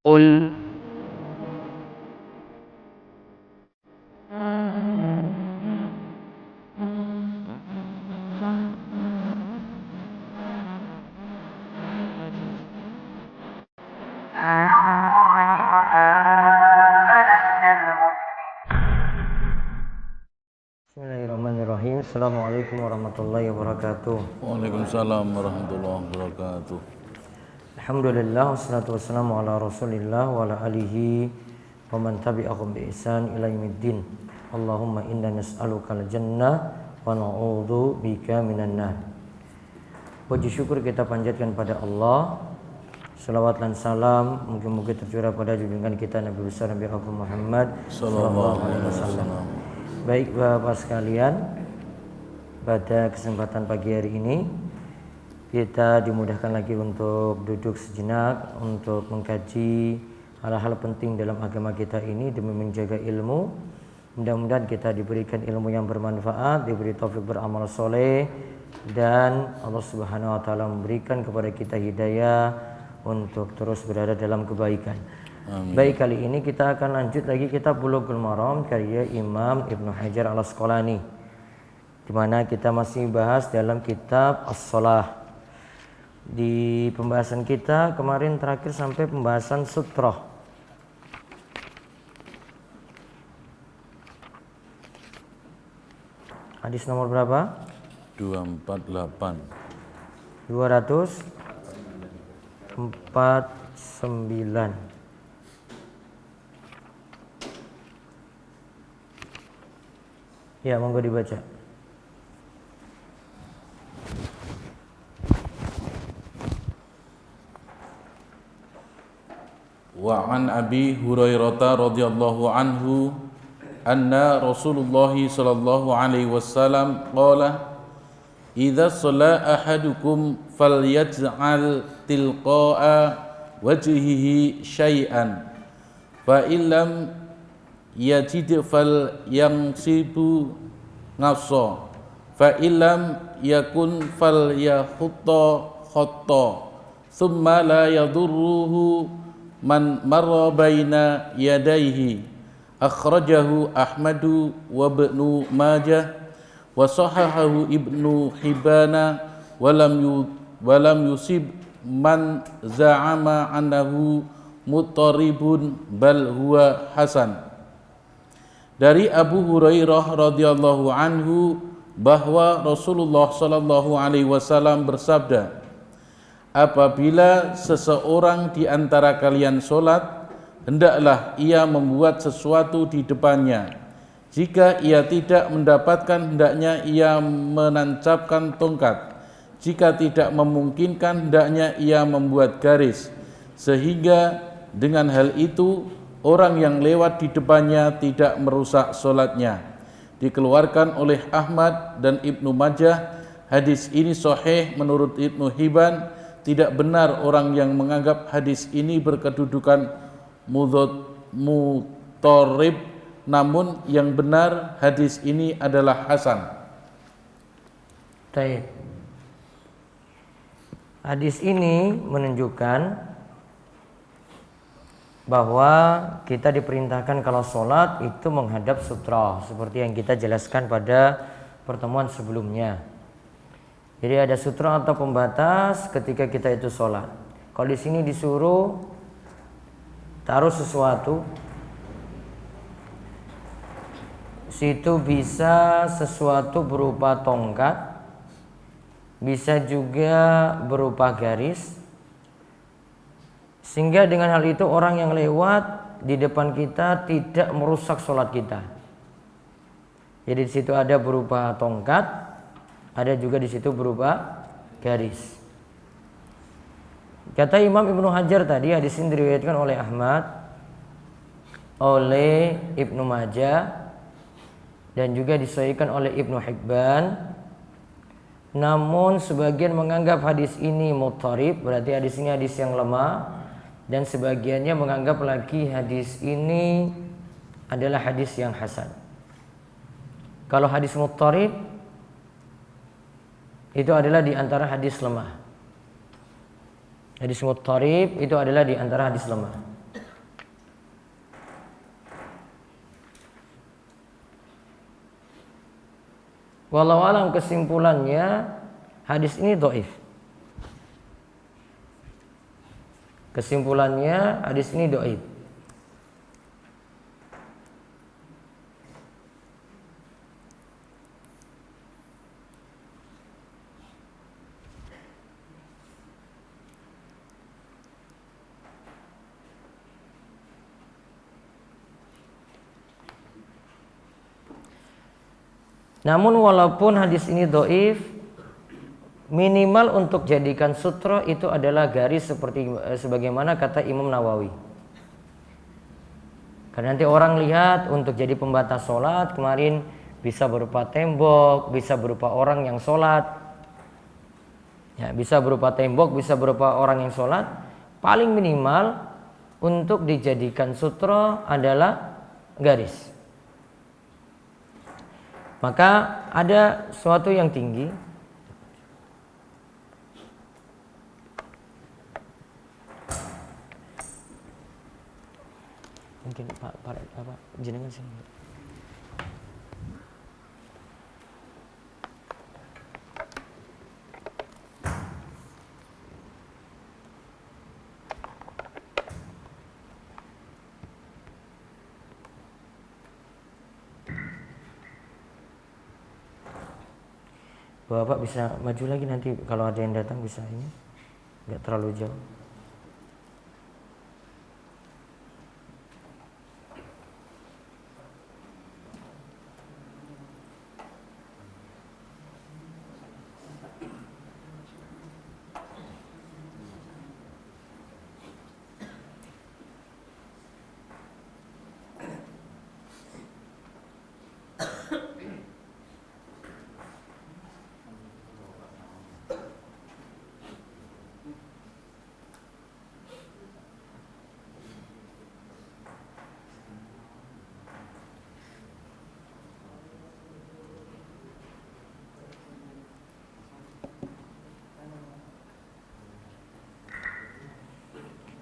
قل Bismillahirrahmanirrahim. Assalamualaikum warahmatullahi wabarakatuh. Waalaikumsalam warahmatullahi wabarakatuh. Alhamdulillah wassalatu wassalamu ala Rasulillah wa ala alihi wa man tabi'ahum bi ihsan ila yaumiddin. Allahumma inna nas'alukal jannah wa na'udzu bika minan nar. Puji syukur kita panjatkan pada Allah. Salawat dan salam mungkin tercurah pada junjungan kita Nabi besar Nabi Muhammad sallallahu alaihi wasallam. Baik Bapak sekalian, pada kesempatan pagi hari ini kita dimudahkan lagi untuk duduk sejenak untuk mengkaji hal-hal penting dalam agama kita ini demi menjaga ilmu. Mudah-mudahan kita diberikan ilmu yang bermanfaat, diberi taufik beramal soleh, dan Allah Subhanahu wa taala memberikan kepada kita hidayah untuk terus berada dalam kebaikan. Amin. Baik, kali ini kita akan lanjut lagi kitab Bulughul Maram karya Imam Ibnu Hajar Al-Asqalani, di mana kita masih bahas dalam kitab As-Shalah. Di pembahasan kita kemarin terakhir sampai pembahasan sutroh. Hadis nomor berapa? 249. 249. Ya, monggo dibaca. Wa an Abi Hurairah radhiyallahu anhu anna Rasulullah sallallahu alaihi wasallam qala idza shalla ahadukum falyaj'al tilqa'a wajhihi syai'an fa illam yajid fal yamsibu ngassa fa illam yakun fal yakhutta khatta thumma la yadurruhu man marra baina yadayhi akhrajahu Ahmadu wa Ibnu Majah wa sahahahu Ibnu Hibana wa lam yusib man za'ama annahu mutaribun bal huwa hasan. Dari Abu Hurairah radhiyallahu anhu bahwa Rasulullah sallallahu alaihi wasallam bersabda, apabila seseorang di antara kalian sholat, hendaklah ia membuat sesuatu di depannya. Jika ia tidak mendapatkan, hendaknya ia menancapkan tongkat. Jika tidak memungkinkan, hendaknya ia membuat garis, sehingga dengan hal itu orang yang lewat di depannya tidak merusak sholatnya. Dikeluarkan oleh Ahmad dan Ibnu Majah. Hadis ini sahih menurut Ibnu Hibban. Tidak benar orang yang menganggap hadis ini berkedudukan mutarib, namun yang benar hadis ini adalah hasan. Baik. Hadis ini menunjukkan bahwa kita diperintahkan kalau sholat itu menghadap sutra, seperti yang kita jelaskan pada pertemuan sebelumnya. Jadi ada sutra atau pembatas ketika kita itu sholat. Kalau di sini disuruh taruh sesuatu, situ bisa sesuatu berupa tongkat, bisa juga berupa garis, sehingga dengan hal itu orang yang lewat di depan kita tidak merusak sholat kita. Jadi di situ ada berupa tongkat, ada juga di situ berupa garis. Kata Imam Ibnu Hajar tadi, hadis ini diriwayatkan oleh Ahmad, oleh Ibnu Majah, dan juga disahihkan oleh Ibnu Hibban. Namun sebagian menganggap hadis ini mutharib, berarti hadis ini hadis yang lemah, dan sebagiannya menganggap lagi hadis ini adalah hadis yang hasan. Kalau hadis mutharib itu adalah di antara hadis lemah. Hadis muttarib itu adalah di antara hadis lemah. Wallahu alam, kesimpulannya hadis ini dhaif. Kesimpulannya hadis ini dhaif. Namun walaupun hadis ini dhaif, minimal untuk jadikan sutra itu adalah garis seperti sebagaimana kata Imam Nawawi. Karena nanti orang lihat untuk jadi pembatas sholat kemarin bisa berupa tembok, bisa berupa orang yang sholat, ya, bisa berupa tembok, bisa berupa orang yang sholat. Paling minimal untuk dijadikan sutra adalah garis. Maka ada sesuatu yang tinggi, mungkin Pak jenengan sini. Bapak bisa maju lagi nanti kalau ada yang datang bisa ini, nggak terlalu jauh.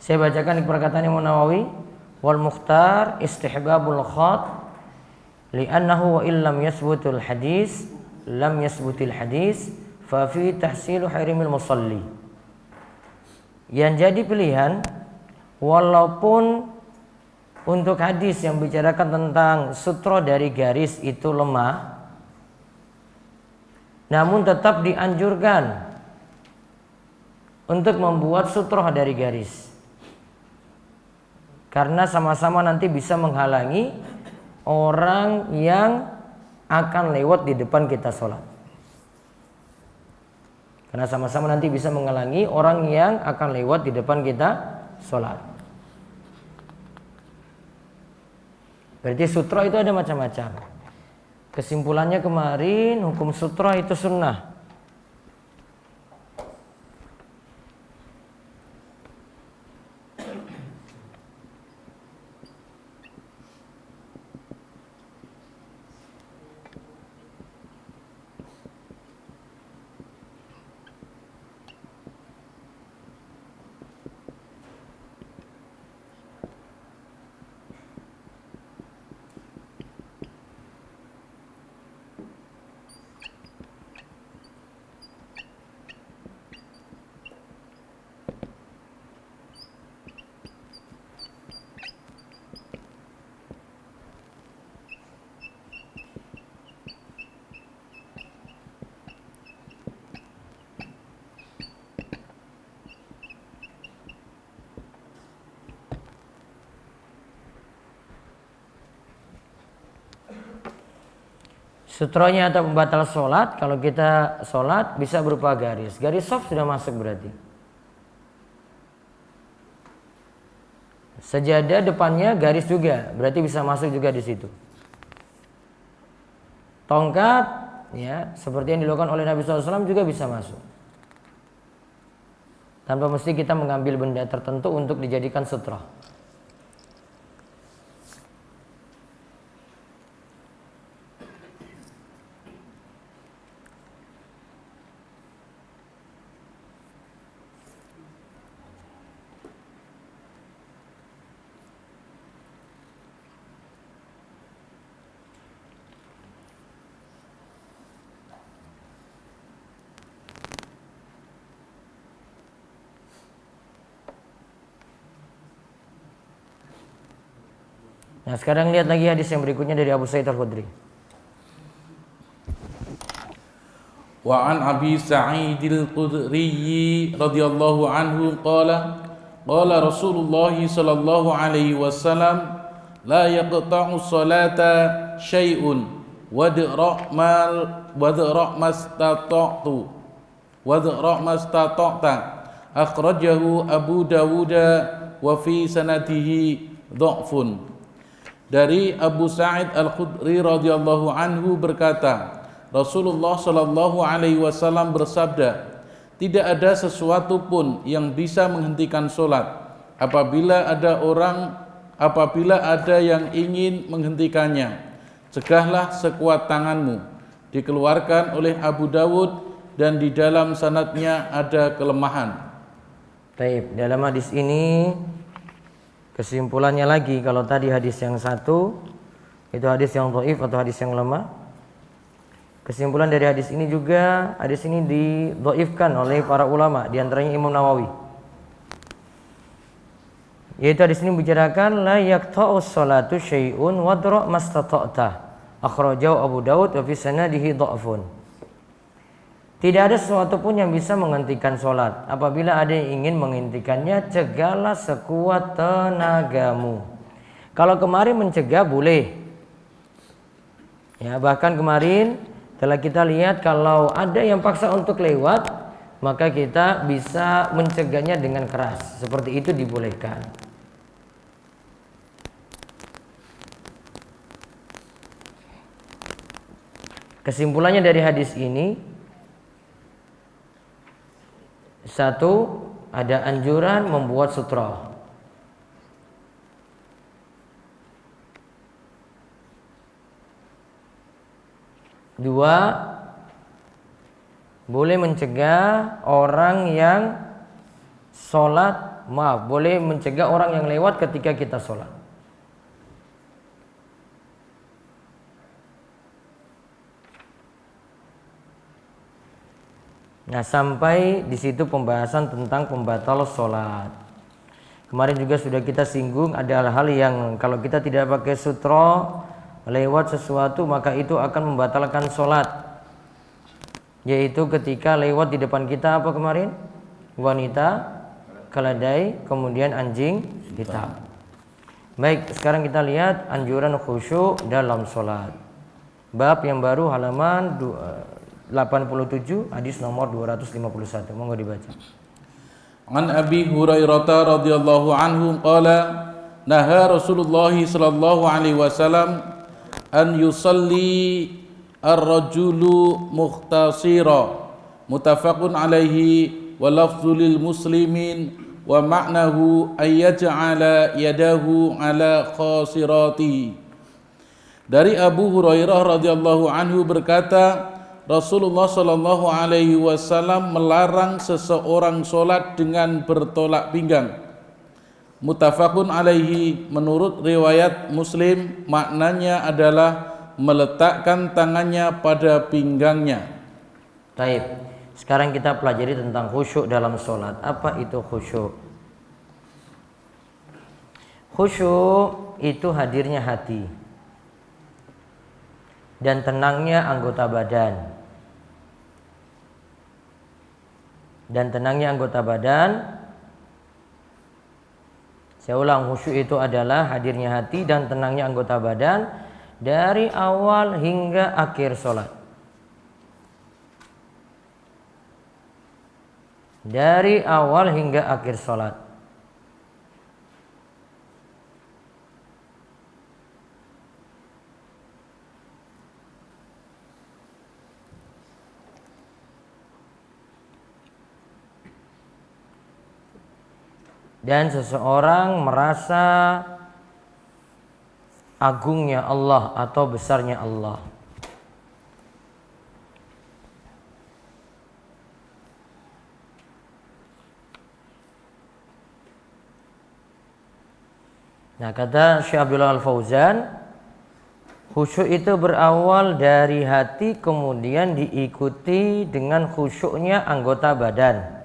Saya bacakan perkataan Imam Nawawi, wal mukhtar istihbabul khat li'annahu wa illam yasbutul hadis lam yasbutil hadis fa fi tahsilu harimil musalli. Yang jadi pilihan, walaupun untuk hadis yang bicarakan tentang sutra dari garis itu lemah, namun tetap dianjurkan untuk membuat sutra dari garis. Karena sama-sama nanti bisa menghalangi orang yang akan lewat di depan kita sholat. Karena sama-sama nanti bisa menghalangi orang yang akan lewat di depan kita sholat. Berarti sutra itu ada macam-macam. Kesimpulannya kemarin hukum sutra itu sunnah. Sutranya atau pembatal sholat, kalau kita sholat bisa berupa garis. Garis soft sudah masuk berarti. Sejadah depannya garis juga, berarti bisa masuk juga di situ. Tongkat, ya, seperti yang dilakukan oleh Nabi SAW juga bisa masuk. Tanpa mesti kita mengambil benda tertentu untuk dijadikan sutra. Nah, sekarang lihat lagi hadis yang berikutnya dari Abu Sa'id Al-Khudri. Wa an Abi Sa'id Al-Khudri radhiyallahu anhu qala qala Rasulullah sallallahu alaihi wasallam la yaqta'u salata syai'un wadra' mastata'ta akhrajahu Abu Dawud wa fi sanadihi dha'fun. Dari Abu Sa'id Al-Khudri radhiyallahu anhu berkata, Rasulullah sallallahu alaihi wasallam bersabda, tidak ada sesuatu pun yang bisa menghentikan solat apabila ada yang ingin menghentikannya, cegahlah sekuat tanganmu. Dikeluarkan oleh Abu Dawud dan di dalam sanadnya ada kelemahan. Baik, dalam hadis ini kesimpulannya lagi, kalau tadi hadis yang satu itu hadis yang dhaif atau hadis yang lemah. Kesimpulan dari hadis ini juga, hadis ini didhaifkan oleh para ulama, di antaranya Imam Nawawi. Yaitu hadis ini bicarakan la yaqta'us salatu syai'un wadra' mastata'ta. Akhrajahu Abu Dawud wa fi sanadihi dha'fun. Tidak ada sesuatu pun yang bisa menghentikan sholat. Apabila ada yang ingin menghentikannya, cegahlah sekuat tenagamu. Kalau kemarin mencegah boleh. Ya, bahkan kemarin telah kita lihat kalau ada yang paksa untuk lewat, maka kita bisa mencegahnya dengan keras. Seperti itu dibolehkan. Kesimpulannya dari hadis ini, satu, ada anjuran membuat sutra. Dua, boleh mencegah orang yang boleh mencegah orang yang lewat ketika kita sholat. Nah, sampai di situ pembahasan tentang pembatal sholat. Kemarin juga sudah kita singgung, ada hal-hal yang kalau kita tidak pakai sutra lewat sesuatu, maka itu akan membatalkan sholat. Yaitu ketika lewat di depan kita apa kemarin? Wanita, keledai, kemudian anjing hitam. Baik, sekarang kita lihat anjuran khusyuk dalam sholat. Bab yang baru halaman 87, hadis nomor 251. Monggo dibaca. An Abi Hurairah radhiyallahu anhu qala naha Rasulullah sallallahu alaihi wasallam an yusalli ar-rajulu mukhtasira muttafaqun alaihi wa lafdhu lil muslimin wa ma'nahu ay yaj'ala yadahu ala khasirati. Dari Abu Hurairah radhiyallahu anhu berkata, Rasulullah Shallallahu Alaihi Wasallam melarang seseorang sholat dengan bertolak pinggang. Muttafaqun alaihi, menurut riwayat Muslim, maknanya adalah meletakkan tangannya pada pinggangnya. Baik, sekarang kita pelajari tentang khusyuk dalam sholat. Apa itu khusyuk? Khusyuk itu hadirnya hati dan tenangnya anggota badan. Dan tenangnya anggota badan, saya ulang, khusyuk itu adalah hadirnya hati dan tenangnya anggota badan dari awal hingga akhir sholat. Dari awal hingga akhir sholat. Dan seseorang merasa agungnya Allah atau besarnya Allah. Nah, kata Syekh Abdullah Al-Fauzan, khusyuk itu berawal dari hati kemudian diikuti dengan khusyuknya anggota badan.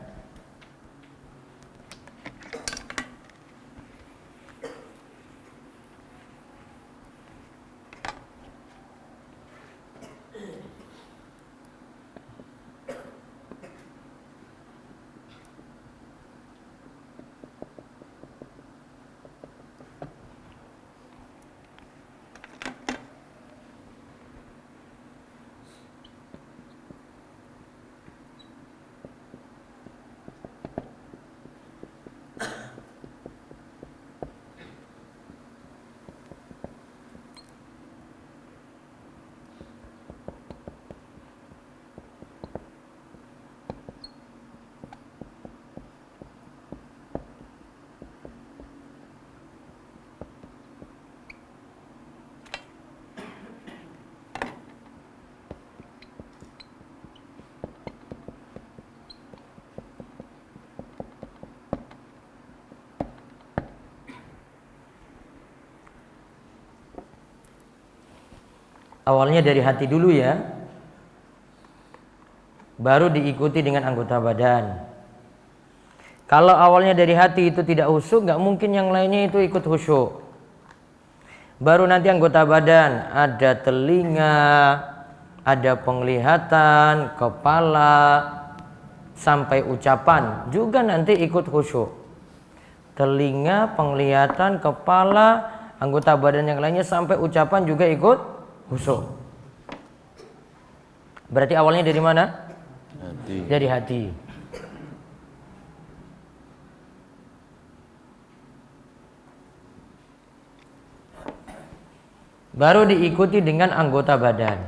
awalnya dari hati dulu ya, baru diikuti dengan anggota badan. Kalau awalnya dari hati itu tidak khusyuk, nggak mungkin yang lainnya itu ikut khusyuk. Baru nanti anggota badan, ada telinga, ada penglihatan, kepala, sampai ucapan juga nanti ikut khusyuk. Telinga, penglihatan, kepala, anggota badan yang lainnya sampai ucapan juga ikut khusyuk. Berarti awalnya dari mana? Hati. Dari hati. Baru diikuti dengan anggota badan.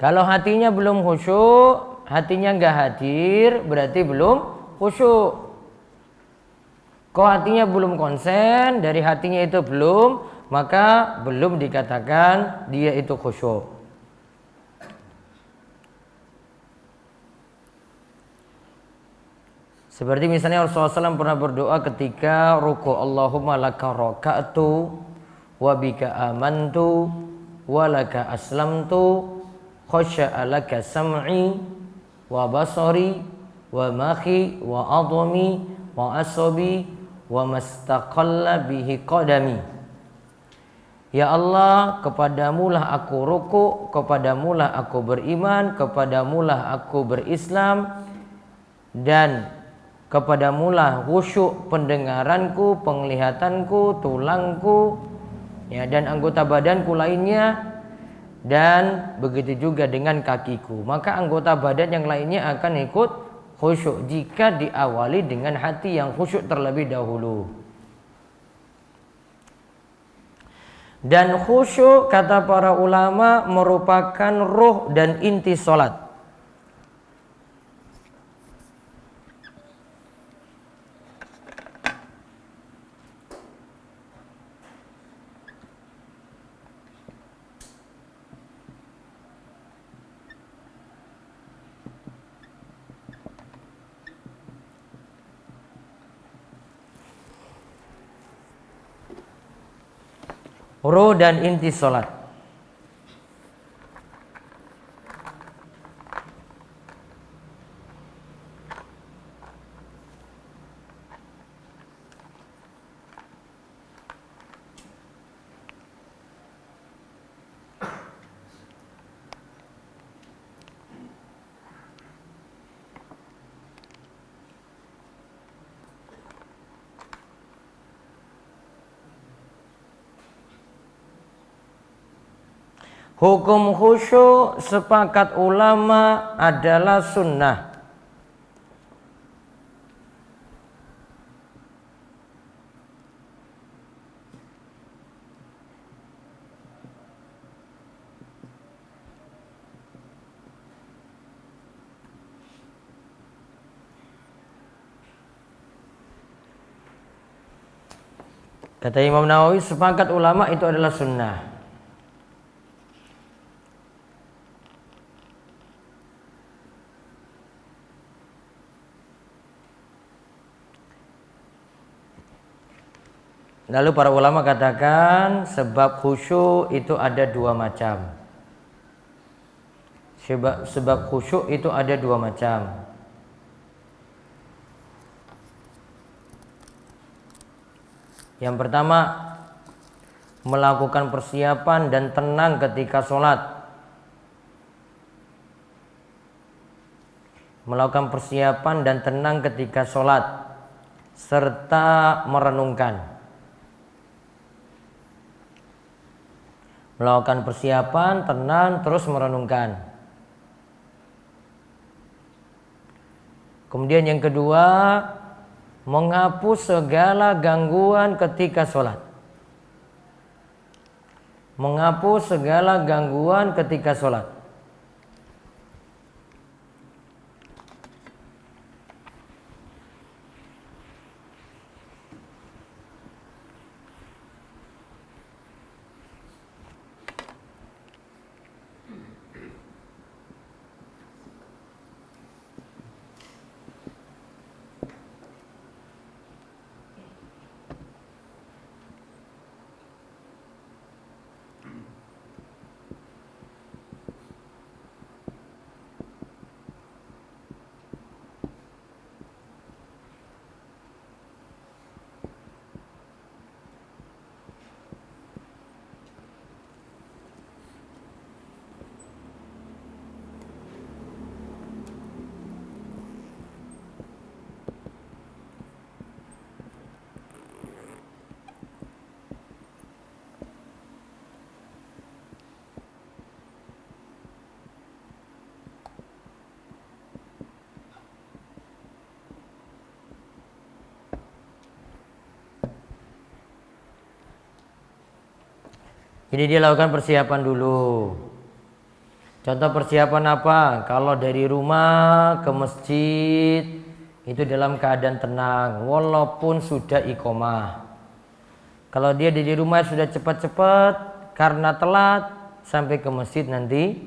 Kalau hatinya belum khusyuk, hatinya nggak hadir, berarti belum khusyuk. Kok hatinya belum konsen, dari hatinya itu belum, maka belum dikatakan dia itu khusyuk. Seperti misalnya Rasulullah SAW pernah berdoa ketika ruku, Allahumma laka raka'tu wa bika amantu wa laka aslamtu khasya'a laka sam'i wa basari wa makhi wa adhami wa asabi wa mastaqalla bihi qadami. Ya Allah, kepadamulah aku ruku, kepadamulah aku beriman, kepadamulah aku berislam, dan kepadamulah khusyuk pendengaranku, penglihatanku, tulangku, ya, dan anggota badanku lainnya, dan begitu juga dengan kakiku. Maka anggota badan yang lainnya akan ikut khusyuk jika diawali dengan hati yang khusyuk terlebih dahulu. Dan khusyuk kata para ulama merupakan ruh dan inti sholat. Ruh dan inti sholat. Hukum khusyuk sepakat ulama adalah sunnah. Kata Imam Nawawi, sepakat ulama itu adalah sunnah. Lalu para ulama katakan sebab khusyuk itu ada dua macam. Sebab khusyuk itu ada dua macam. Yang pertama, melakukan persiapan dan tenang ketika sholat. Melakukan persiapan dan tenang ketika sholat, serta merenungkan. Melakukan persiapan, tenang, terus merenungkan. Kemudian yang kedua, menghapus segala gangguan ketika sholat. Menghapus segala gangguan ketika sholat. Jadi dia lakukan persiapan dulu. Contoh persiapan apa? Kalau dari rumah ke masjid itu dalam keadaan tenang walaupun sudah iqomah. Kalau dia di rumah sudah cepat-cepat karena telat sampai ke masjid nanti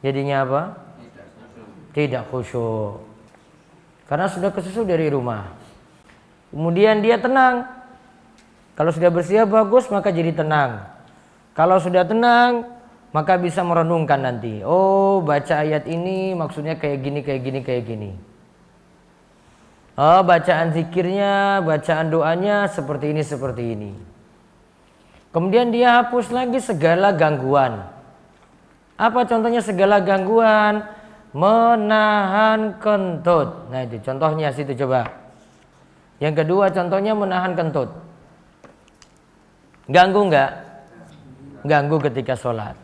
jadinya apa? Tidak khusyuk. Karena sudah kesusu dari rumah. Kemudian dia tenang. Kalau sudah bersiap bagus maka jadi tenang. Kalau sudah tenang maka bisa merenungkan nanti. Oh, baca ayat ini maksudnya kayak gini, kayak gini, kayak gini. Oh, bacaan zikirnya, bacaan doanya seperti ini, seperti ini. Kemudian dia hapus lagi segala gangguan. Apa contohnya segala gangguan? Menahan kentut. Nah itu contohnya situ coba. Yang kedua contohnya menahan kentut. Ganggu enggak? Ganggu ketika sholat.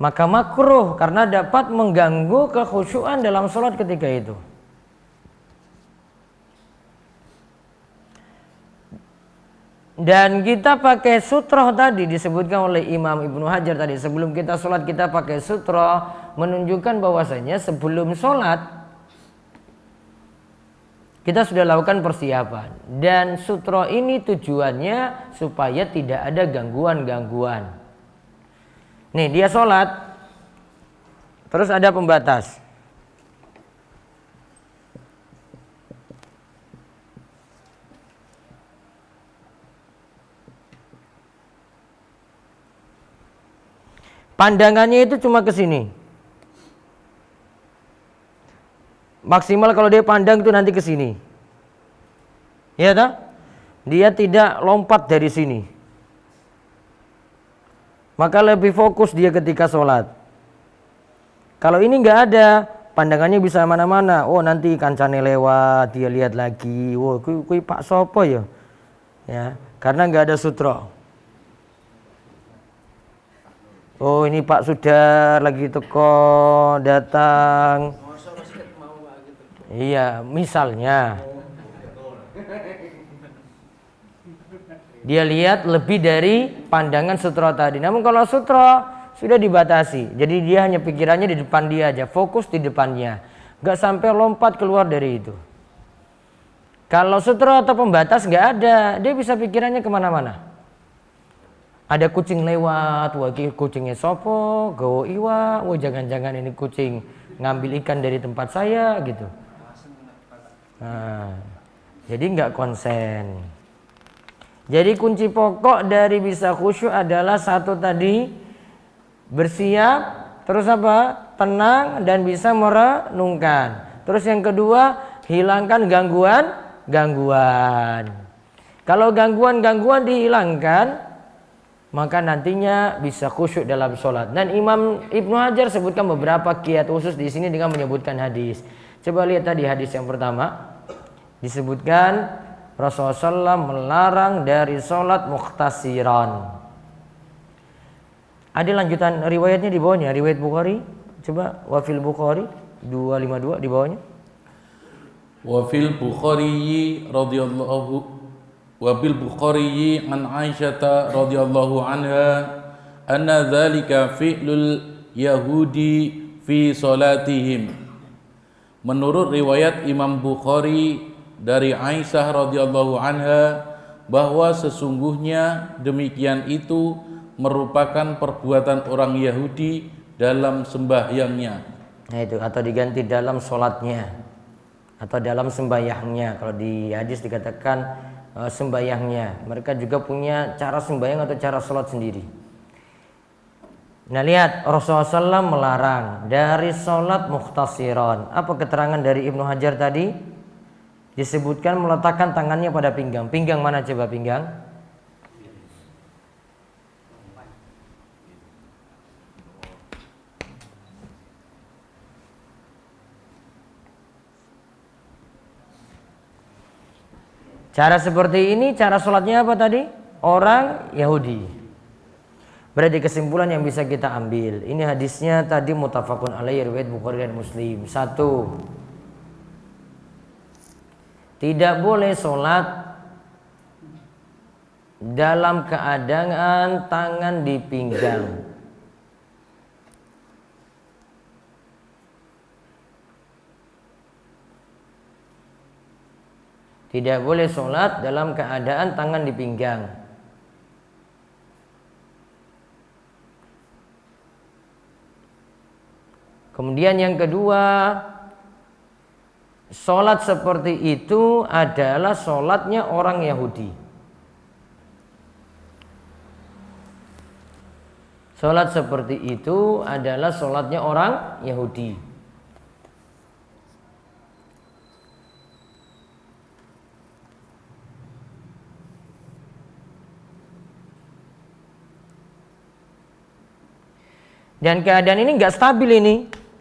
Maka makruh karena dapat mengganggu kekhusyuan dalam sholat ketika itu. Dan kita pakai sutroh tadi disebutkan oleh Imam Ibnu Hajar tadi. Sebelum kita sholat kita pakai sutroh menunjukkan bahwasanya sebelum sholat kita sudah lakukan persiapan. Dan sutroh ini tujuannya supaya tidak ada gangguan-gangguan. Nih dia sholat, terus ada pembatas. Pandangannya itu cuma ke sini. Maksimal kalau dia pandang itu nanti ke sini. Ya tak? Dia tidak lompat dari sini. Maka lebih fokus dia ketika sholat. Kalau ini nggak ada, pandangannya bisa mana-mana. Oh nanti kancane lewat, dia lihat lagi. Oh kui Pak Sopo ya, ya karena nggak ada sutra. Oh ini Pak Sudar lagi teko datang. Iya misalnya. Dia lihat lebih dari pandangan sutra tadi. Namun kalau sutra sudah dibatasi. Jadi dia hanya pikirannya di depan dia aja. Fokus di depannya. Gak sampai lompat keluar dari itu. Kalau sutra atau pembatas gak ada. Dia bisa pikirannya kemana-mana. Ada kucing lewat. Wah kucingnya sopo. Gawo iwa. Wah jangan-jangan ini kucing ngambil ikan dari tempat saya gitu. Nah, jadi gak konsen. Jadi kunci pokok dari bisa khusyuk adalah satu tadi bersiap, terus apa? Tenang dan bisa merenungkan. Terus yang kedua hilangkan gangguan. Kalau gangguan dihilangkan, maka nantinya bisa khusyuk dalam sholat. Dan Imam Ibnu Hajar sebutkan beberapa kiat khusus di sini dengan menyebutkan hadis. Coba lihat tadi hadis yang pertama disebutkan. Rasulullah SAW melarang dari sholat mukhtasiran. Ada lanjutan riwayatnya di bawahnya, riwayat Bukhari. Coba wafil Bukhari 252 di bawahnya. Wafil Bukhari radhiyallahu wabil Bukhari an Aisyah radhiyallahu anha anna dzalika fi'lul yahudi fi salatihim. Menurut riwayat Imam Bukhari dari Aisyah radhiyallahu anha bahwa sesungguhnya demikian itu merupakan perbuatan orang Yahudi dalam sembahyangnya. Nah itu atau diganti dalam sholatnya atau dalam sembahyangnya. Kalau di hadis dikatakan sembahyangnya. Mereka juga punya cara sembahyang atau cara sholat sendiri. Nah lihat Rasulullah SAW melarang dari sholat mukhtasiran. Apa keterangan dari Ibnu Hajar tadi? Disebutkan meletakkan tangannya pada pinggang. Pinggang mana coba pinggang? Cara seperti ini, cara sholatnya apa tadi? Orang Yahudi. Berarti kesimpulan yang bisa kita ambil. Ini hadisnya tadi muttafaqun alaihi riwayat Bukhari dan Muslim. 1. Tidak boleh sholat dalam keadaan tangan di pinggang. Tidak boleh sholat dalam keadaan tangan di pinggang. Kemudian yang kedua, sholat seperti itu adalah sholatnya orang Yahudi. Sholat seperti itu adalah sholatnya orang Yahudi. Dan keadaan ini nggak stabil ini,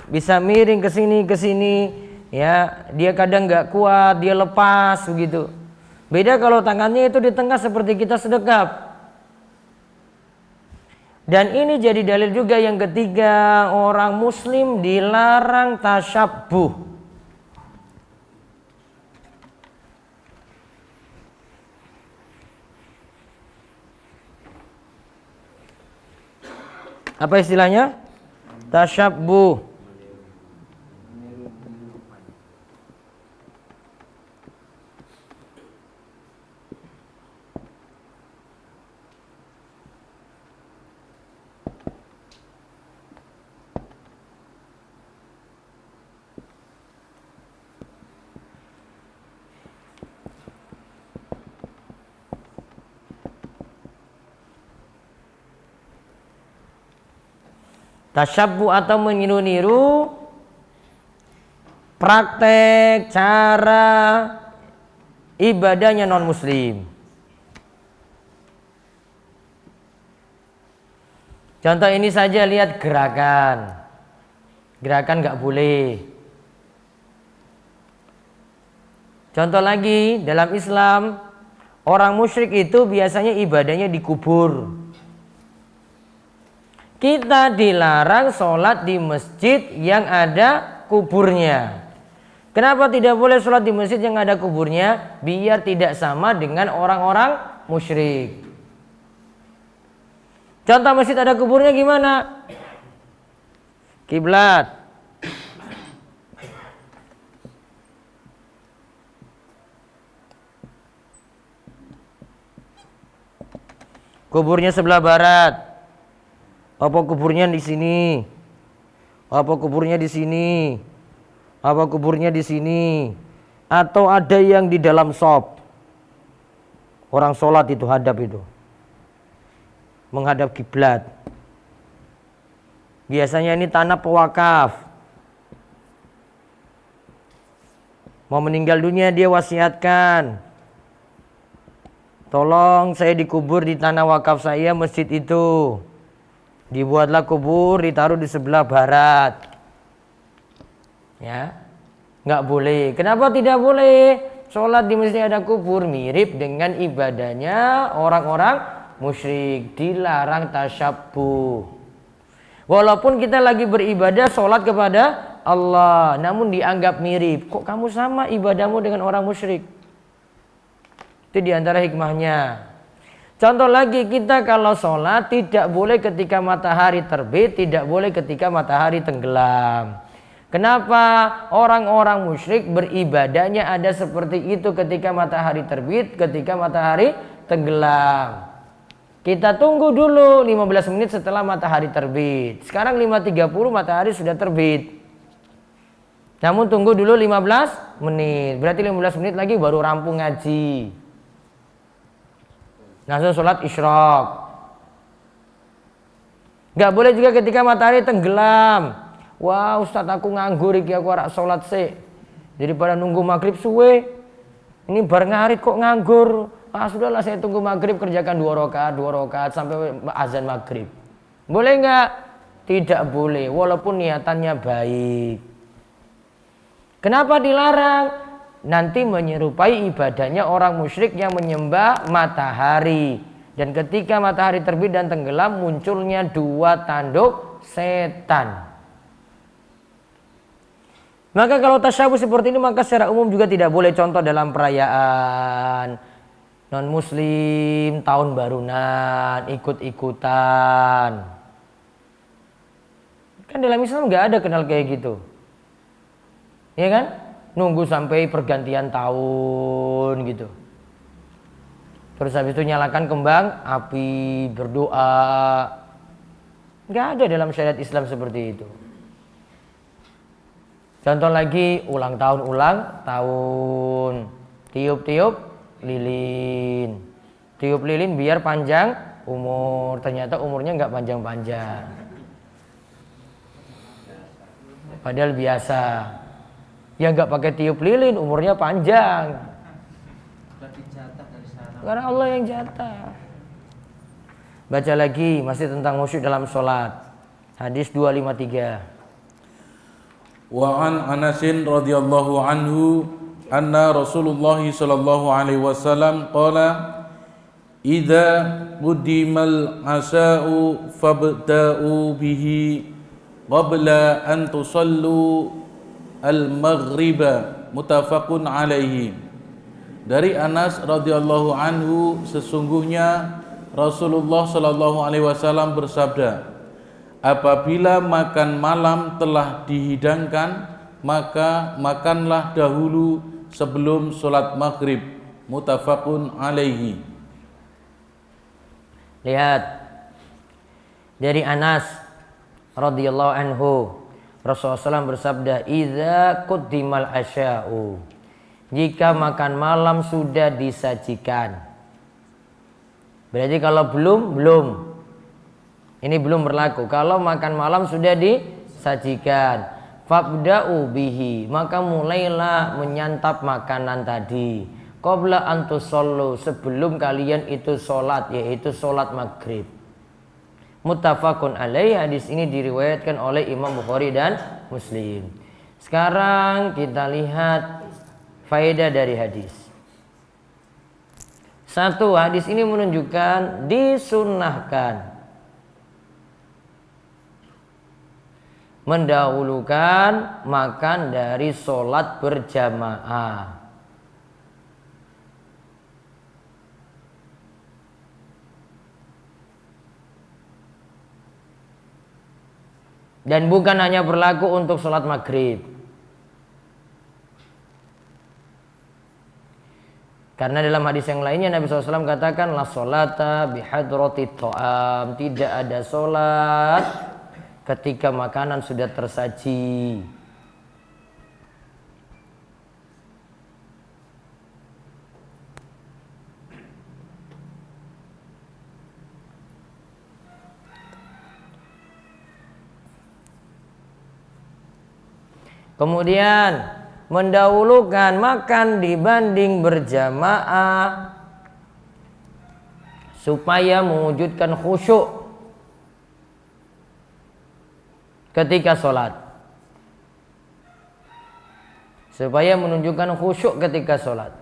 bisa miring ke sini, ya. Dia kadang nggak kuat, dia lepas begitu. Beda kalau tangannya itu di tengah seperti kita sedekap. Dan ini jadi dalil juga yang ketiga, orang Muslim dilarang tasyabbuh. Apa istilahnya? Tasyabbuh. Tasyabbuh atau meniru-niru praktek cara ibadahnya non muslim. Contoh ini saja, lihat gerakan. Gerakan nggak boleh. Contoh lagi, dalam Islam orang musyrik itu biasanya ibadahnya di kubur. Kita dilarang sholat di masjid yang ada kuburnya. Kenapa tidak boleh sholat di masjid yang ada kuburnya? Biar tidak sama dengan orang-orang musyrik. Contoh masjid ada kuburnya gimana? Kiblat. Kuburnya sebelah barat. Apa kuburnya di sini? Apa kuburnya di sini? Apa kuburnya di sini? Atau ada yang di dalam shop? Orang sholat itu hadap itu, menghadap kiblat. Biasanya ini tanah pewakaf. Mau meninggal dunia dia wasiatkan, tolong saya dikubur di tanah wakaf saya, masjid itu. Dibuatlah kubur, ditaruh di sebelah barat. Ya, nggak boleh. Kenapa tidak boleh? Sholat di masjid ada kubur mirip dengan ibadahnya orang-orang musyrik. Dilarang tasyabbuh. Walaupun kita lagi beribadah sholat kepada Allah, namun dianggap mirip. Kok kamu sama ibadahmu dengan orang musyrik? Itu diantara hikmahnya. Contoh lagi, kita kalau sholat tidak boleh ketika matahari terbit, tidak boleh ketika matahari tenggelam. Kenapa? Orang-orang musyrik beribadahnya ada seperti itu ketika matahari terbit, ketika matahari tenggelam. Kita tunggu dulu 15 menit setelah matahari terbit. Sekarang 5.30 matahari sudah terbit. Namun tunggu dulu 15 menit. Berarti 15 menit lagi baru rampung ngaji. Langsung sholat isyraq. Gak boleh juga ketika matahari tenggelam. Wah Ustadz aku nganggur iki, aku arak sholat sih. Daripada nunggu maghrib suwe. Ini bar ngarit kok nganggur. Ah sudahlah saya tunggu maghrib, kerjakan 2 rakaat sampai azan maghrib. Boleh nggak? Tidak boleh, walaupun niatannya baik. Kenapa dilarang? Nanti menyerupai ibadahnya orang musyrik yang menyembah matahari. Dan ketika matahari terbit dan tenggelam, munculnya 2 tanduk setan. Maka kalau tasyabbuh seperti ini, maka secara umum juga tidak boleh. Contoh dalam perayaan, non muslim tahun barunan ikut-ikutan. Kan dalam Islam nggak ada kenal kayak gitu, ya kan? Nunggu sampai pergantian tahun gitu. Terus habis itu nyalakan kembang api, berdoa. Nggak ada dalam syariat Islam seperti itu. Contoh lagi, ulang tahun, tiup-tiup lilin. Tiup lilin biar panjang umur. Ternyata umurnya nggak panjang-panjang. Padahal biasa. Ya nggak pakai tiup lilin, umurnya panjang. Karena Allah yang jatah. Baca lagi, masih tentang khusyuk dalam sholat. Hadis 253. Wa an Anasin radhiyallahu anhu anna Rasulullah sallallahu alaihi wasallam qala idza qudimal asa'u fabta'u bihi qabla an tusallu al-maghriba muttafaqun alaihi. Dari Anas radhiyallahu anhu, sesungguhnya Rasulullah sallallahu alaihi wasallam bersabda, apabila makan malam telah dihidangkan, maka makanlah dahulu sebelum sholat maghrib. Muttafaqun alaihi. Lihat, dari Anas radhiyallahu anhu, Rasulullah SAW bersabda, idza quddimal asya'u, jika makan malam sudah disajikan. Berarti kalau belum. Ini belum berlaku. Kalau makan malam sudah disajikan, fabda'u bihi, maka mulailah menyantap makanan tadi. Qabla an tusallu, sebelum kalian itu sholat, yaitu sholat maghrib. Muttafaqun alaih. Hadis ini diriwayatkan oleh Imam Bukhari dan Muslim. Sekarang kita lihat faedah dari hadis. Satu, hadis ini menunjukkan disunnahkan mendahulukan makan dari sholat berjamaah. Dan bukan hanya berlaku untuk sholat maghrib. Karena dalam hadis yang lainnya Nabi SAW katakan, la sholata bihadrati ta'am, tidak ada sholat ketika makanan sudah tersaji. Kemudian mendahulukan makan dibanding berjamaah supaya mewujudkan khusyuk ketika sholat, supaya menunjukkan khusyuk ketika sholat.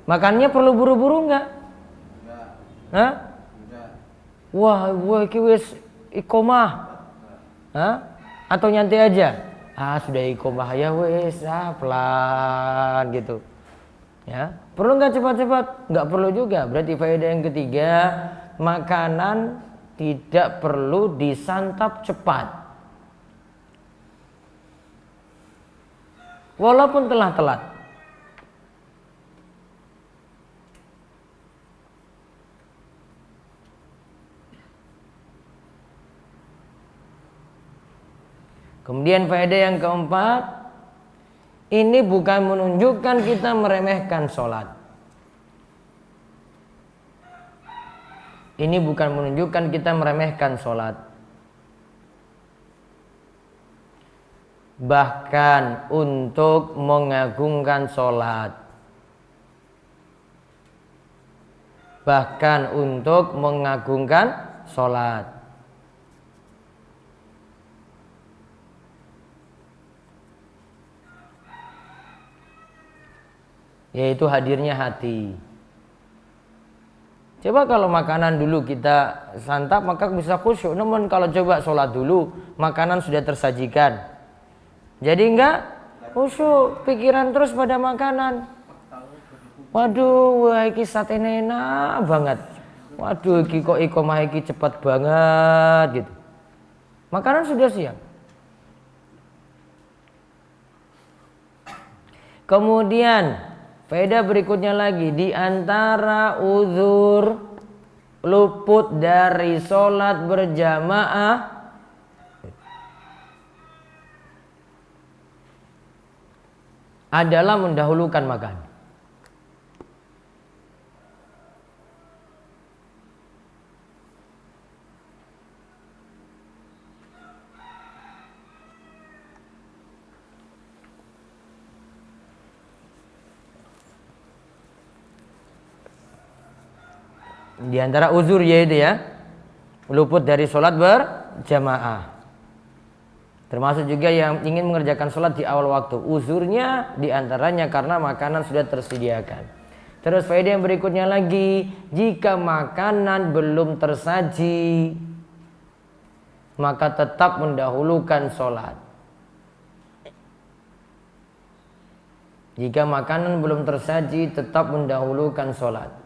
Makannya perlu buru-buru enggak? Hah? Wah, iki wis iqomah. Hah? Atau nyantai aja? Sudah iqomah ya wis, pelan gitu. Ya, perlu nggak cepat-cepat? Nggak perlu juga. Berarti faedah yang ketiga, makanan tidak perlu disantap cepat. Walaupun telah telat. Kemudian faedah yang keempat, ini bukan menunjukkan kita meremehkan sholat. Ini bukan menunjukkan kita meremehkan sholat. Bahkan untuk mengagungkan sholat. Bahkan untuk mengagungkan sholat. Yaitu hadirnya hati. Coba kalau makanan dulu kita santap maka bisa khusyuk. Namun kalau coba sholat dulu makanan sudah tersajikan, jadi enggak khusyuk, pikiran terus pada makanan. Waduh, wah iki satene enak banget. Waduh, iki kok ikomah iki cepat banget gitu. Makanan sudah siap. Kemudian faedah berikutnya lagi, di antara uzur luput dari sholat berjamaah adalah mendahulukan makan. Di antara uzur yaitu ya luput dari sholat berjamaah. Termasuk juga yang ingin mengerjakan sholat di awal waktu. Uzurnya diantaranya karena makanan sudah tersediakan. Terus faedah yang berikutnya lagi, jika makanan belum tersaji maka tetap mendahulukan sholat. Jika makanan belum tersaji tetap mendahulukan sholat.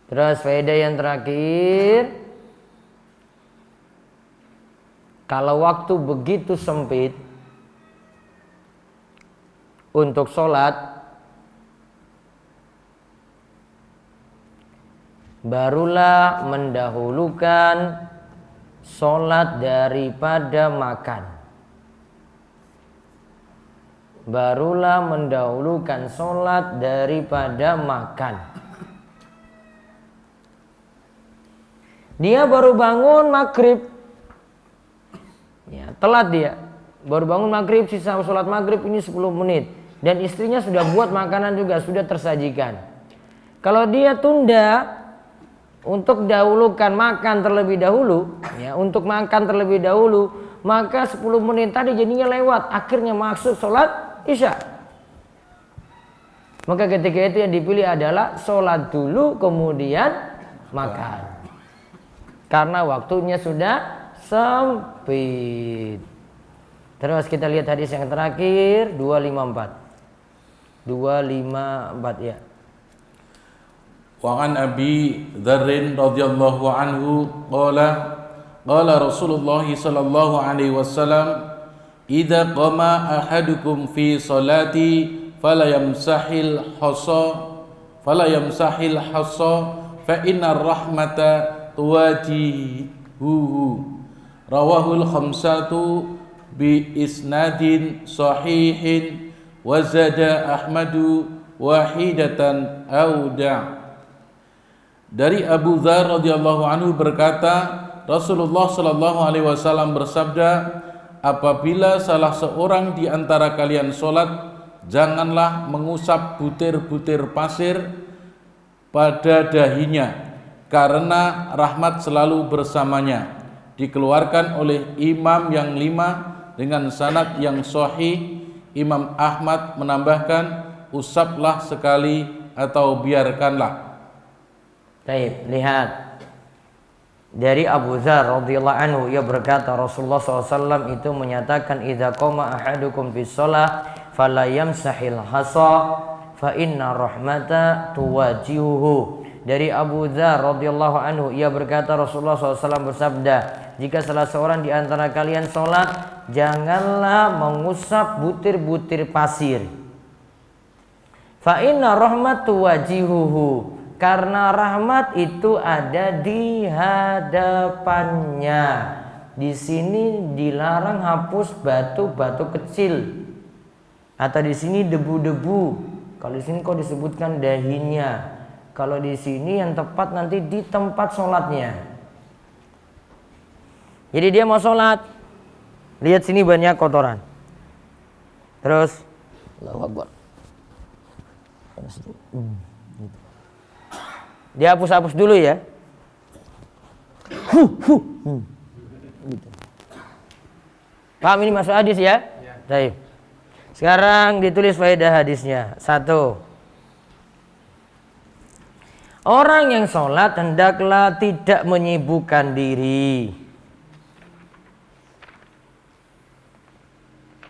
Terus faedah yang terakhir, kalau waktu begitu sempit untuk sholat, barulah mendahulukan sholat daripada makan. Barulah mendahulukan sholat daripada makan. Dia baru bangun maghrib, ya, telat dia. Baru bangun maghrib, sisa sholat maghrib ini 10 menit. Dan istrinya sudah buat makanan juga, sudah tersajikan. Kalau dia tunda untuk dahulukan makan terlebih dahulu, ya, untuk makan terlebih dahulu, maka 10 menit tadi jadinya lewat. Akhirnya masuk sholat isya. Maka ketika itu yang dipilih adalah sholat dulu kemudian makan. Karena waktunya sudah sempit. Terus kita lihat hadis yang terakhir 254. 254 ya. Wa an Abi Dzarr radhiyallahu anhu qala Rasulullah sallallahu alaihi wasallam idza qama ahadukum fi salati fala yamsahil hasa fa inna rahmata tuwajihuhu. Rawahul khamsatu bi isnadin sahihin wa zada Ahmadu wahidatan auda. Dari Abu Dzar radhiyallahu anhu berkata, Rasulullah sallallahu alaihi wasallam bersabda, apabila salah seorang di antara kalian sholat, janganlah mengusap butir-butir pasir pada dahinya, karena rahmat selalu bersamanya. Dikeluarkan oleh imam yang 5 dengan sanad yang sahih. Imam Ahmad menambahkan, usaplah sekali atau biarkanlah. Baik, lihat dari Abu Dzar radhiyallahu anhu, ia berkata Rasulullah SAW itu menyatakan idza qama ahadukum fi shalah fala yamsahil hasa fa inna rahmata tuwajihuhu. Dari Abu Dzar radhiyallahu anhu, ia berkata Rasulullah SAW bersabda, jika salah seorang di antara kalian sholat, janganlah mengusap butir-butir pasir. Fa inna rahmatu wajihuhu, karena rahmat itu ada di hadapannya. Di sini dilarang hapus batu-batu kecil, atau di sini debu-debu. Kalau di sini kok disebutkan dahinya. Kalau di sini yang tepat nanti di tempat sholatnya. Jadi dia mau sholat, lihat sini banyak kotoran. Terus, Allahu Akbar. Dia hapus-hapus dulu ya. Gitu. Paham ini masuk hadis ya? Baik. Sekarang ditulis faedah hadisnya. 1. Orang yang sholat hendaklah tidak menyibukkan diri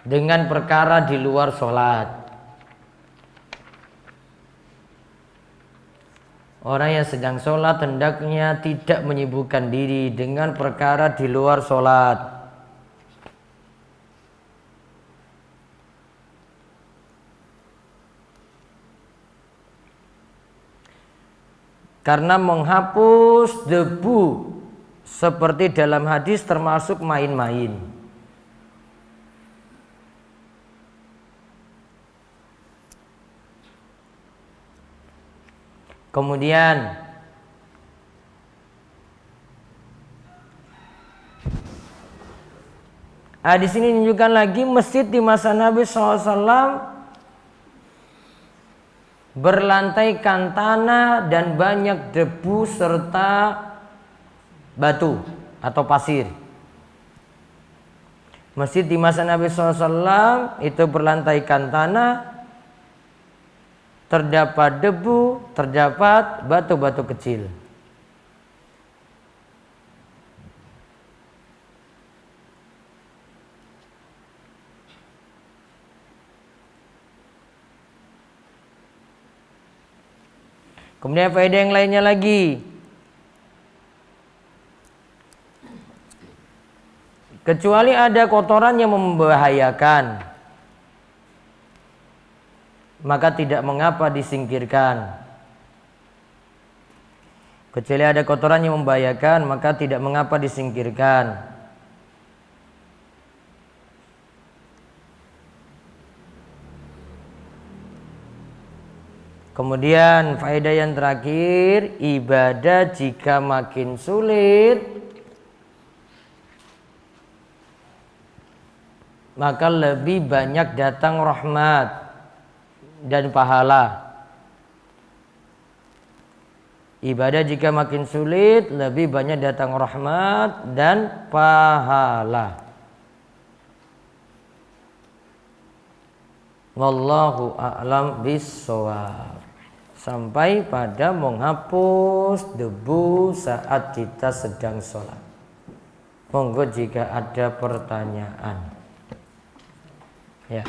dengan perkara di luar sholat. Orang yang sedang sholat hendaknya tidak menyibukkan diri dengan perkara di luar sholat. Karena menghapus debu seperti dalam hadis termasuk main-main. Kemudian di sini menunjukkan lagi masjid di masa Nabi SAW berlantaikan tanah dan banyak debu serta batu atau pasir. Masjid di masa Nabi SAW itu berlantaikan tanah, terdapat debu, terdapat batu-batu kecil. Kemudian faedah yang lainnya lagi. Kecuali ada kotoran yang membahayakan, maka tidak mengapa disingkirkan. Kecuali ada kotoran yang membahayakan, maka tidak mengapa disingkirkan. Kemudian faedah yang terakhir, ibadah jika makin sulit maka lebih banyak datang rahmat dan pahala. Ibadah jika makin sulit lebih banyak datang rahmat dan pahala. Wallahu a'lam bissawab. Sampai pada menghapus debu saat kita sedang sholat. Monggo jika ada pertanyaan. Ya.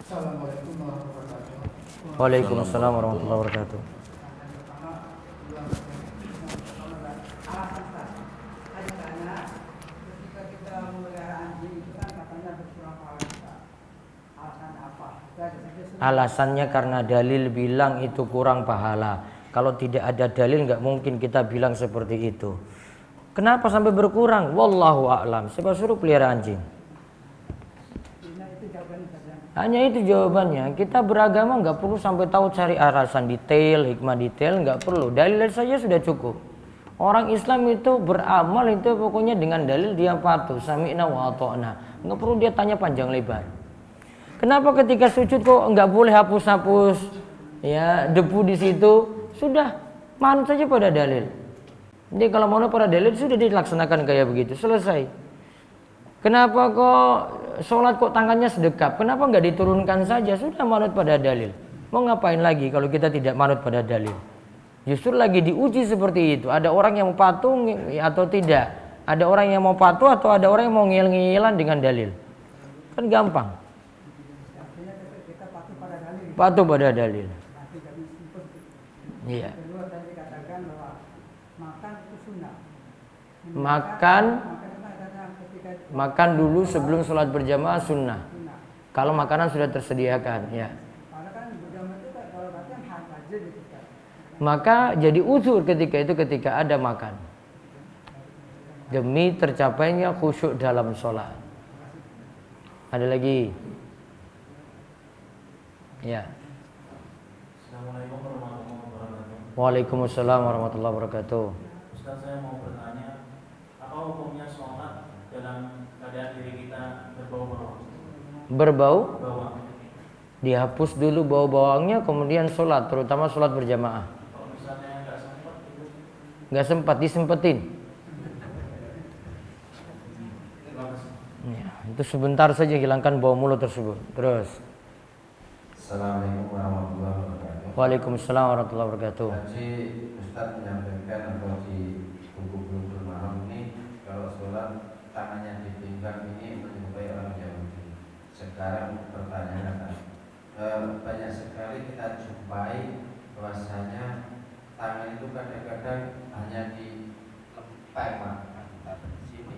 Assalamualaikum warahmatullahi wabarakatuh. Waalaikumsalam warahmatullahi wabarakatuh. Alasannya karena dalil bilang itu kurang pahala. Kalau tidak ada dalil nggak mungkin kita bilang seperti itu. Kenapa sampai berkurang? Wallahu a'lam. Siapa suruh pelihara anjing? Hanya itu jawabannya. Kita beragama nggak perlu sampai tahu cari alasan detail, hikmah detail, nggak perlu. Dalil saja sudah cukup. Orang Islam itu beramal itu pokoknya dengan dalil dia patuh. Sami'na wa ata'na. Nggak perlu dia tanya panjang lebar. Kenapa ketika sujud kok nggak boleh hapus-hapus ya debu di situ? Sudah manut saja pada dalil. Jadi kalau manut pada dalil sudah dilaksanakan kayak begitu, selesai. Kenapa kok sholat kok tangannya sedekap? Kenapa nggak diturunkan saja? Sudah manut pada dalil. Mau ngapain lagi kalau kita tidak manut pada dalil? Justru lagi diuji seperti itu. Ada orang yang mau patuh atau tidak? Ada orang yang mau patuh atau ada orang yang mau ngiyel-ngiyelan dengan dalil? Kan gampang. Patuh pada dalil. Iya. Makan dulu sebelum sholat berjamaah sunnah. Kalau makanan sudah tersediakan, ya. Maka jadi uzur ketika ada makan. Demi tercapainya khusyuk dalam sholat. Ada lagi? Ya. Assalamualaikum warahmatullahi wabarakatuh. Waalaikumsalam warahmatullahi wabarakatuh. Ustaz, saya mau bertanya, apa hukumnya sholat keadaan diri kita berbau-bau. Berbau, Bawang. dihapus dulu bau bawangnya, kemudian sholat, terutama sholat berjamaah. Kalau misalnya nggak sempat itu, Nggak sempat, disempetin. terima kasih. Ya, itu sebentar saja hilangkan bau mulut tersebut. Terus. Assalamualaikum warahmatullahi wabarakatuh. Waalaikumsalam warahmatullahi wabarakatuh. Tadi Ustaz menyampaikan atau di buku Bulughul Maram ini kalau sholat tangannya di pinggang ini menyerupai orang Yahudi. Sekarang pertanyaan, banyak sekali kita jumpai bahwasanya tangan itu kadang-kadang hanya dilempar di sini.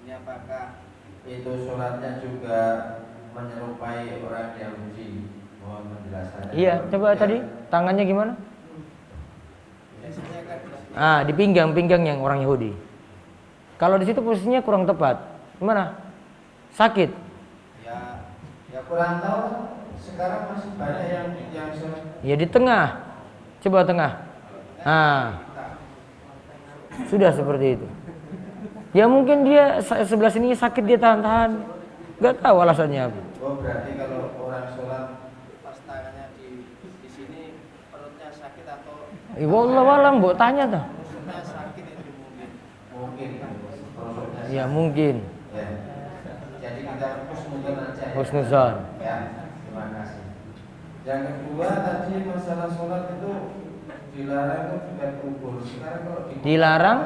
Ini apakah itu sholatnya juga menyerupai orang Yahudi? Mohon penjelasannya. Iya, coba tadi tangannya gimana? Ah, di pinggang yang orang Yahudi. Kalau di situ posisinya kurang tepat. Gimana? Sakit. Ya kurang tahu. Sekarang masih banyak yang Ya di tengah. Coba tengah. Ah. Sudah seperti itu. Ya mungkin dia sebelah sini sakit, dia tahan-tahan. Gak tahu alasannya apa. Oh, berarti kalau orang sholat pas tangannya di sini perutnya sakit atau Wallahualam, mbok tanya tuh. perutnya sakit itu mungkin perutnya Ya sakit. mungkin. Ya. Jadi kita husnuzon aja ya. Husnuzon. Ya, terima kasih. Yang kedua tadi masalah sholat itu dilarang itu dekat kubur. Sekarang kalau Dilarang?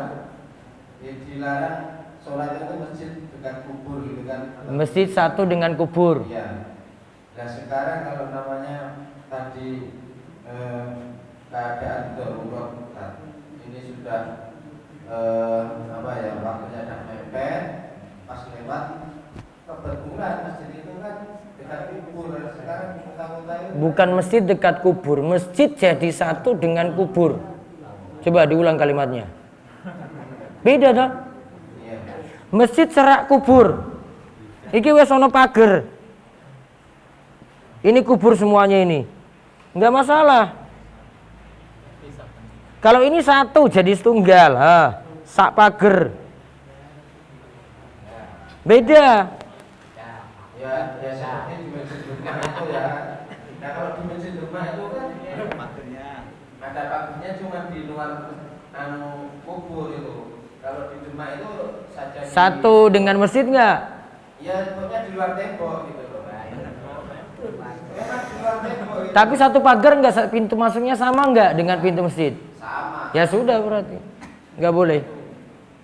Ya, dilarang sholat itu masjid dekat kubur gitu kan? Masjid satu dengan kubur. Iya. Nah sekarang kalau namanya tadi keadaan darurat, ini sudah waktunya sudah mepet, pas lewat kebetulan masjid itu kan dekat kubur. Sekarang kota-kota itu Bukan masjid dekat kubur, masjid jadi satu dengan kubur. Coba diulang kalimatnya. Beda dong. iya. Masjid serak kubur. Iki wes ono pager. Ini kubur semuanya ini. Enggak masalah. Kalau ini satu jadi setunggal, sak pager. Beda. Ya seperti di masjid rumah itu ya. Nah kalau di masjid rumah itu kan ada pagernya cuma di luar kubur itu. Kalau di rumah itu saja Satu dengan masjid enggak? Ya pokoknya di luar tembok gitu loh. Memang di luar tembok itu. Tapi satu pagar enggak, pintu masuknya sama enggak dengan pintu masjid? Sama. Ya sudah berarti. Enggak boleh.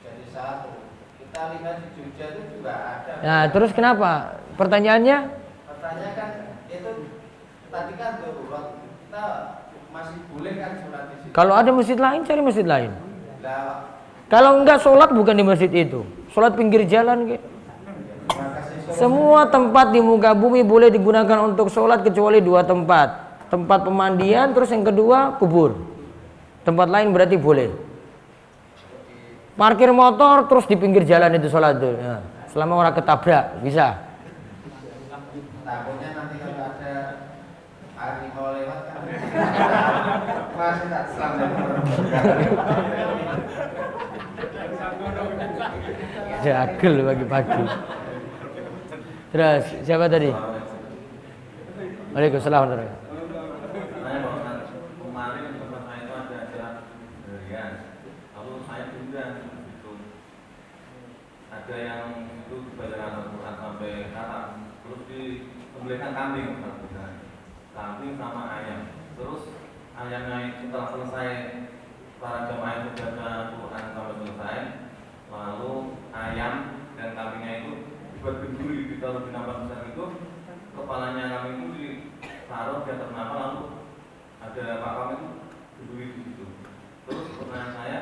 Jadi satu. Kita lihat di Jogja itu juga ada. Nah, terus kenapa? Pertanyaannya? Pertanyaan kan itu tadi kan darurat. Kita masih boleh kan sholat di situ. Kalau ada masjid lain, cari masjid lain. Lah, Kalau enggak sholat bukan di masjid itu, sholat pinggir jalan gitu. terima kasih. Semua tempat di muka bumi boleh digunakan untuk sholat kecuali dua tempat. Tempat pemandian, terus yang kedua kubur. Tempat lain berarti boleh. Parkir motor terus di pinggir jalan itu sholat itu. Ya. Selama orang ketabrak bisa. Takutnya nanti kalau ada harimau lewat kan masih tak selamat. Jagel pagi-pagi. Terus siapa tadi? Waalaikumsalam warahmatullahi wabarakatuh. Saya bahkan kemarin di tempat saya itu ada acara harian, lalu saya diundang itu. Ada yang itu dibacakan Al-Quran sampai katam, terus disembelihkan kambing, kambing sama ayam. Terus ayamnya setelah selesai para jemaah itu baca Al-Quran sampai selesai, lalu ayam dan kambingnya itu dibuat berduri, ditaruh di nampan besar itu, kepalanya kambing itu ditaruh di atas nama, lalu ada pakam itu berduri di situ. Terus pertanyaan saya,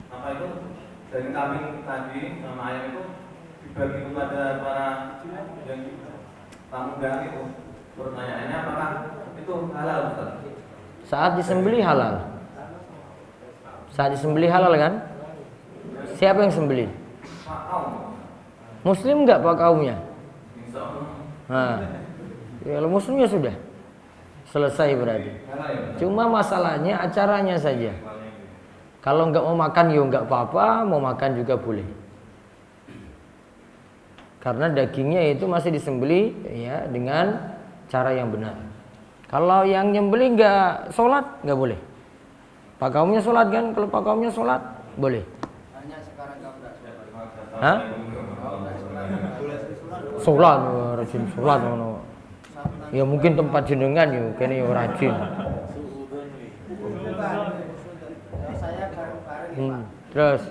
apa itu dari kambing tadi sama ayam itu dibagi kepada para yang tamu undangan itu? Pertanyaannya apakah itu halal, Ustaz? Saat disembelih halal. Saat disembelih halal kan? Siapa yang sembelih? Pak kaum, Muslim enggak pak kaumnya? insya Allah Nah, ya, kalau muslim ya sudah selesai berarti. halal ya. Cuma masalahnya acaranya saja. Kalau enggak mau makan ya enggak apa-apa, mau makan juga boleh. Karena dagingnya itu masih disembeli ya dengan cara yang benar. Kalau yang nyembeli nggak sholat nggak boleh. Pak kaumnya sholat kan? Kalau pak kaumnya sholat boleh. Hanya sekarang kamu nggak sholat. Hah? Sholat, rajin sholat. Ya mungkin tempat jenengan ya, kene ya rajin. Saya bareng-bareng Terus.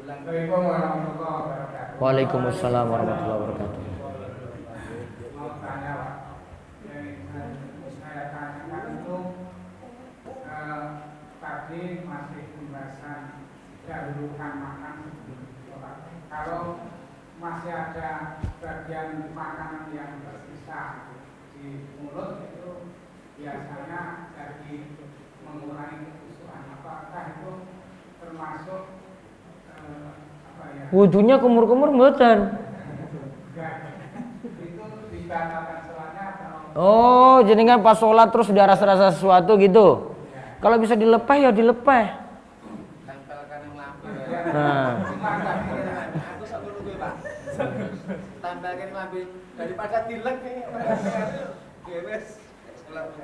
Assalamualaikum warahmatullahi wabarakatuh. Waalaikumsalam warahmatullahi wabarakatuh. Mau tanya Pak, yang saya tanyakan itu tadi masih pembahasan dahulukan makan sebelum sholat. Kalau masih ada bagian makanan yang tersisa di mulut itu biasanya jadi mengurangi kekhusyuan. Apakah itu termasuk apa ya? Wudunya kumur-kumur mboten. Itu dibatalkan sholatnya atau? Oh, jenengan pas sholat terus udah rasa-rasa sesuatu gitu. Kalau bisa dilepeh ya dilepeh. tempelkan yang lampu. Nah, Aku sama lu Pak. Tempelkan lampu daripada dilek nih. Wes.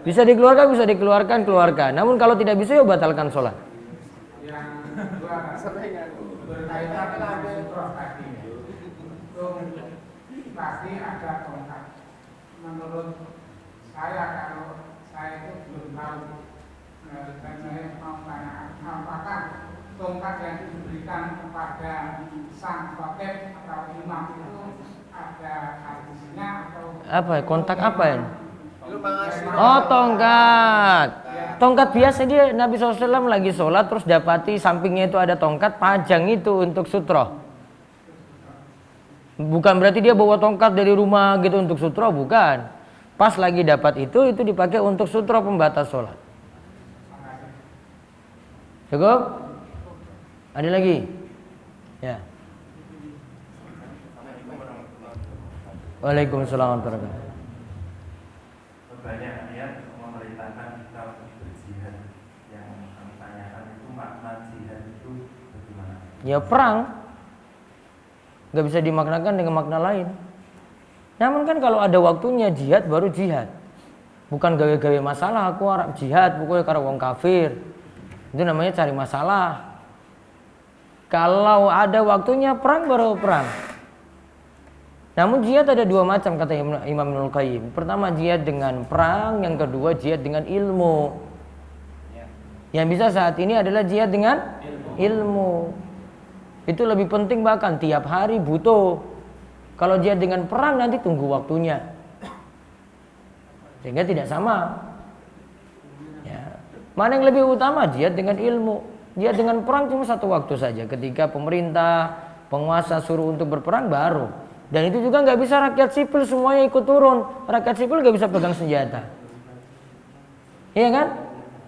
bisa dikeluarkan, keluarkan. Namun kalau tidak bisa ya batalkan sholat. Yang kedua berkaitan dengan sutroh tadi. Itu pasti ada tongkat. Menurut saya kalau saya itu belum tahu dan saya mau tanya apakah tongkat yang diberikan kepada sang khotib atau imam itu ada hadisnya atau Apa ya? Kontak apa ya? Lu pangasih. Oh, tongkat. Tongkat biasa dia Nabi SAW lagi sholat terus dapati sampingnya itu ada tongkat, pajang itu untuk sutroh. Bukan berarti dia bawa tongkat dari rumah gitu untuk sutroh, bukan. Pas lagi dapat itu dipakai untuk sutroh pembatas sholat. Cukup? Ada lagi? Ya. Waalaikumsalam warahmatullahi wabarakatuh. Banyak ayat memerintahkan kita untuk berjihad. Yang kami tanyakan itu makna jihad itu bagaimana? Ya perang. Gak bisa dimaknakan dengan makna lain. Namun kan kalau ada waktunya jihad baru jihad. Bukan gawe-gawe masalah aku harap jihad pokoknya karo wong kafir. Itu namanya cari masalah. Kalau ada waktunya perang baru perang. Namun jihad ada dua macam kata Imam Ibnul Qayyim. Pertama jihad dengan perang, yang kedua jihad dengan ilmu. Yang bisa saat ini adalah jihad dengan ilmu. Itu lebih penting bahkan tiap hari butuh. Kalau jihad dengan perang nanti tunggu waktunya. Sehingga tidak sama. Ya. Mana yang lebih utama? Jihad dengan ilmu. Jihad dengan perang cuma satu waktu saja. Ketika pemerintah, penguasa suruh untuk berperang baru. Dan itu juga nggak bisa rakyat sipil semuanya ikut turun. Rakyat sipil nggak bisa pegang senjata. Iya kan?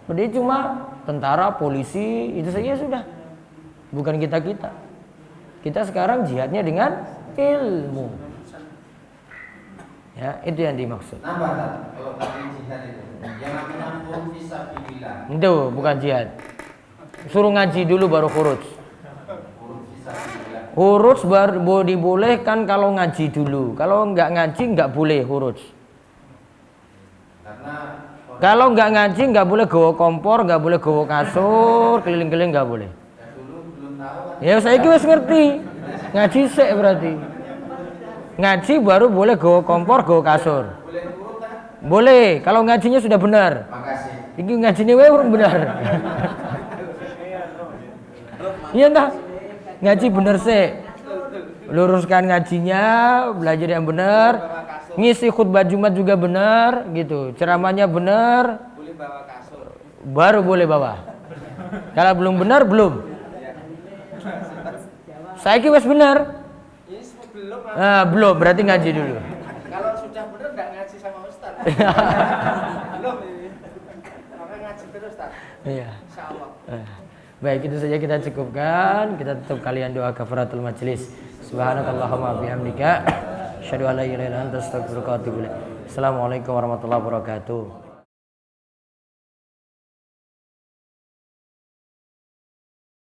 Berarti cuma tentara, polisi, itu saja sudah. Bukan kita-kita. Kita sekarang jihadnya dengan ilmu. Ya, itu yang dimaksud. Nambah tak? Kalau tadi jihad itu yang namanya pun fisabilillah. Itu bukan jihad. Suruh ngaji dulu baru khuruj. Khuruj baru dibolehkan kalau ngaji dulu. Kalau nggak ngaji nggak boleh khuruj. Kalau nggak ngaji nggak boleh gawa kompor, nggak boleh gawa kasur, keliling-keliling nggak boleh. Ya saya wis ngerti. Ngaji sik berarti. Ngaji baru boleh gawa kompor, gawa kasur. Boleh kalau ngajinya sudah benar. Makasih. Iki ngajinya wae urung benar. Iya enggak? Ngaji bener sih. Luruskan ngajinya, belajar yang benar. Ngisi khutbah Jumat juga benar gitu. Ceramahnya benar. Boleh bawa kasur. Baru boleh bawa. Kalau belum benar belum. Saya wis benar. Ini belum. Belum, berarti ngaji dulu. Kalau sudah benar enggak ngaji sama Ustaz. Belum ini. Makanya ngaji terus tak. Iya. Insyaallah. Baik, itu saja kita cukupkan. Kita tutup kalian doa kafaratul majlis. Subhanakallahumma bihamdika asyhadu an la ilaha illa anta astaghfiruka wa atubu ilaik. Assalamualaikum warahmatullahi wabarakatuh.